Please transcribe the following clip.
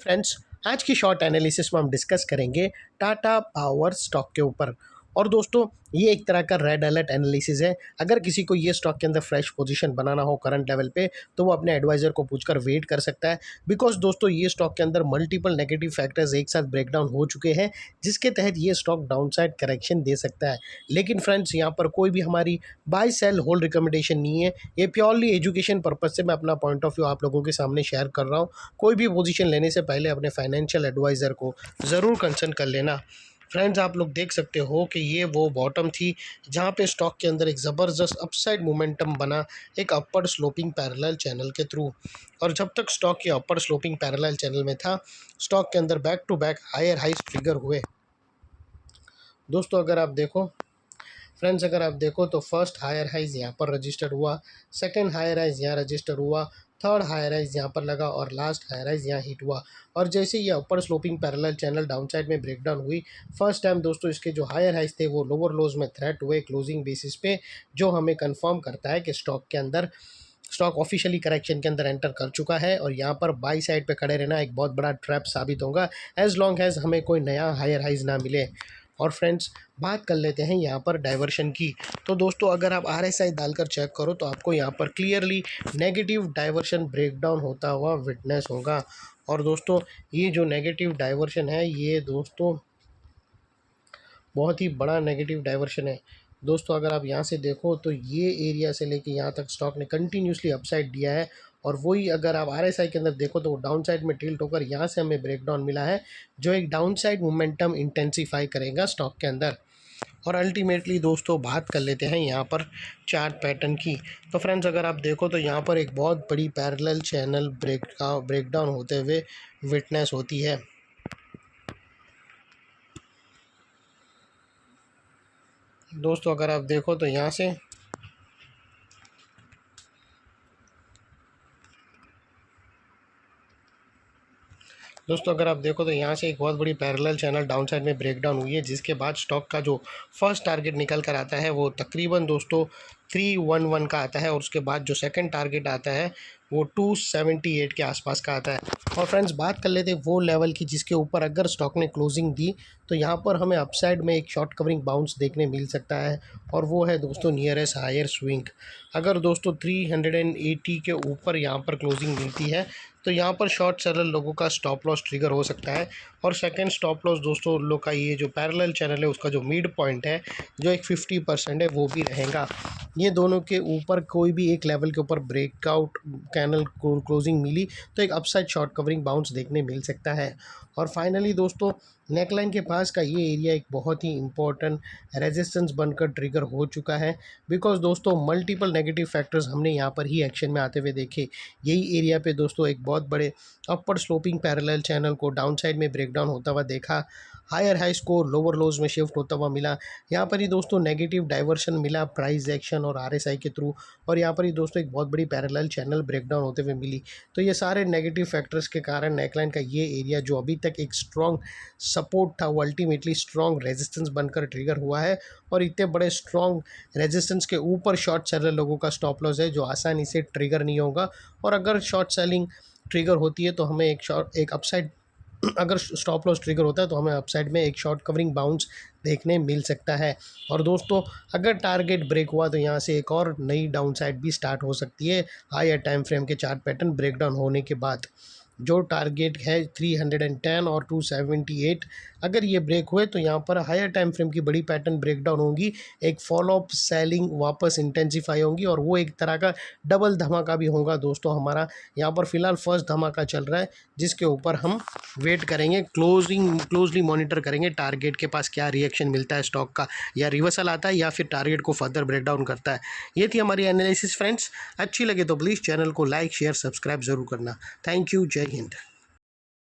Friends, आज की short analysis में हम डिस्कस करेंगे टाटा पावर स्टॉक के ऊपर। और दोस्तों, ये एक तरह का रेड अलर्ट एनालिसिस है। अगर किसी को ये स्टॉक के अंदर फ्रेश पोजीशन बनाना हो करंट लेवल पे, तो वो अपने एडवाइज़र को पूछकर वेट कर सकता है। बिकॉज दोस्तों, ये स्टॉक के अंदर मल्टीपल नेगेटिव फैक्टर्स एक साथ ब्रेकडाउन हो चुके हैं, जिसके तहत ये स्टॉक डाउनसाइड करेक्शन दे सकता है। लेकिन फ्रेंड्स, यहाँ पर कोई भी हमारी बाय सेल होल्ड रिकमेंडेशन नहीं है। ये प्योरली एजुकेशन पर्पज से मैं अपना पॉइंट ऑफ व्यू आप लोगों के सामने शेयर कर रहा हूँ। कोई भी पोजीशन लेने से पहले अपने फाइनेंशियल एडवाइज़र को ज़रूर कंसल्ट कर लेना। फ्रेंड्स, आप लोग देख सकते हो कि ये वो बॉटम थी जहाँ पे स्टॉक के अंदर एक ज़बरदस्त अपसाइड मोमेंटम बना, एक अपर स्लोपिंग पैरेलल चैनल के थ्रू। और जब तक स्टॉक ये अपर स्लोपिंग पैरेलल चैनल में था, स्टॉक के अंदर back to back higher highs trigger हुए। दोस्तों, अगर आप देखो तो फर्स्ट हायर हाइज यहाँ पर रजिस्टर हुआ, सेकंड हायर हाइज यहाँ रजिस्टर हुआ, थर्ड हायर राइज यहाँ पर लगा और लास्ट हायर राइज यहाँ हिट हुआ। और जैसे ये अपर स्लोपिंग पैरेलल चैनल डाउनसाइड में ब्रेकडाउन हुई, फर्स्ट टाइम दोस्तों इसके जो हायर हाइज थे वो लोअर लोज में थ्रेट हुए क्लोजिंग बेसिस पे, जो हमें कंफर्म करता है कि स्टॉक ऑफिशियली करेक्शन के अंदर एंटर कर चुका है। और यहाँ पर बाई साइड पे खड़े रहना एक बहुत बड़ा ट्रैप साबित होगा, एज लॉन्ग एज हमें कोई नया हायर हाइज ना मिले। और फ्रेंड्स, बात कर लेते हैं यहाँ पर डाइवर्शन की। तो दोस्तों, अगर आप RSI डालकर चेक करो तो आपको यहाँ पर क्लियरली नेगेटिव डाइवर्शन ब्रेकडाउन होता हुआ विटनेस होगा। और दोस्तों, ये जो नेगेटिव डाइवर्शन है, ये दोस्तों बहुत ही बड़ा नेगेटिव डाइवर्शन है। दोस्तों, अगर आप यहाँ से देखो तो ये एरिया से लेके यहाँ तक स्टॉक ने कंटिन्यूसली अपसाइड दिया है। और वही अगर आप RSI के अंदर देखो तो वो डाउन साइड में टिल्ट होकर यहाँ से हमें ब्रेकडाउन मिला है, जो एक डाउन साइड मोमेंटम इंटेंसीफाई करेगा स्टॉक के अंदर। और अल्टीमेटली दोस्तों, बात कर लेते हैं यहाँ पर चार्ट पैटर्न की। तो फ्रेंड्स, अगर आप देखो तो यहाँ पर एक बहुत बड़ी पैरेलल चैनल ब्रेकडाउन होते हुए विटनेस होती है। दोस्तों, अगर आप देखो तो यहाँ से यहाँ से एक बहुत बड़ी पैरेलल चैनल डाउनसाइड में ब्रेकडाउन हुई है, जिसके बाद स्टॉक का जो फर्स्ट टारगेट निकल कर आता है वो तकरीबन दोस्तों 311 का आता है। और उसके बाद जो सेकंड टारगेट आता है वो 278 के आसपास का आता है। और फ्रेंड्स, बात कर लेते हैं वो लेवल की जिसके ऊपर अगर स्टॉक ने क्लोजिंग दी तो यहाँ पर हमें अपसाइड में एक शॉर्ट कवरिंग बाउंस देखने मिल सकता है। और वो है दोस्तों नियरेस्ट हायर स्विंग। अगर दोस्तों 380 के ऊपर यहाँ पर क्लोजिंग मिलती है तो यहाँ पर शॉर्ट सेलर लोगों का स्टॉप लॉस ट्रिगर हो सकता है। और सेकंड स्टॉप लॉस दोस्तों उन लोग का ये जो पैरेलल चैनल है उसका जो मिड पॉइंट है, जो एक 50% है, वो भी रहेगा। ये दोनों के ऊपर कोई भी एक लेवल के ऊपर ब्रेकआउट कैनल क्लोजिंग मिली तो एक अपसाइड शॉर्ट कवरिंग बाउंस देखने मिल सकता है। और फाइनली दोस्तों, नेकलाइन के पास का ये एरिया एक बहुत ही इंपॉर्टेंट रेजिस्टेंस बनकर ट्रिगर हो चुका है। बिकॉज दोस्तों, मल्टीपल नेगेटिव फैक्टर्स हमने यहाँ पर ही एक्शन में आते हुए देखे। यही एरिया पे दोस्तों एक बहुत बड़े अपर स्लोपिंग पैरेलल चैनल को डाउनसाइड में ब्रेकडाउन होता हुआ देखा, हायर हाइज को लोअर लोज में शिफ्ट होता हुआ मिला। यहाँ पर ही दोस्तों नेगेटिव डाइवर्शन मिला प्राइस एक्शन और RSI के थ्रू। और यहाँ पर ही दोस्तों एक बहुत बड़ी पैरेलल चैनल ब्रेकडाउन होते हुए मिली। तो ये सारे नेगेटिव फैक्टर्स के कारण नेकलाइन का ये एरिया जो अभी तक एक स्ट्रॉन्ग सपोर्ट था, वो अल्टीमेटली स्ट्रॉन्ग रेजिस्टेंस बनकर ट्रिगर हुआ है। और इतने बड़े स्ट्रॉन्ग रेजिस्टेंस के ऊपर शॉर्ट सेलर लोगों का स्टॉप लॉस है, जो आसानी से ट्रिगर नहीं होगा। और अगर शॉर्ट सेलिंग ट्रिगर होती है तो हमें एक अपसाइड अगर स्टॉप लॉस ट्रिगर होता है तो हमें अपसाइड में एक शॉर्ट कवरिंग बाउंस देखने मिल सकता है। और दोस्तों, अगर टारगेट ब्रेक हुआ तो यहाँ से एक और नई डाउन साइड भी स्टार्ट हो सकती है हायर टाइम फ्रेम के चार्ट पैटर्न ब्रेकडाउन होने के बाद। जो टारगेट है 310 और 278, अगर ये ब्रेक हुए तो यहाँ पर हायर टाइम फ्रेम की बड़ी पैटर्न ब्रेकडाउन होगी, एक फॉलोअप सेलिंग वापस इंटेंसिफाई होगी और वो एक तरह का डबल धमाका भी होगा। दोस्तों, हमारा यहाँ पर फिलहाल फर्स्ट धमाका चल रहा है, जिसके ऊपर हम वेट करेंगे, क्लोजली मॉनिटर करेंगे टारगेट के पास क्या रिएक्शन मिलता है स्टॉक का, या रिवर्सल आता है या फिर टारगेट को फर्दर ब्रेकडाउन करता है। ये थी हमारी एनालिसिस फ्रेंड्स। अच्छी लगे तो प्लीज़ चैनल को लाइक शेयर सब्सक्राइब ज़रूर करना। Thank you. जय हिंद।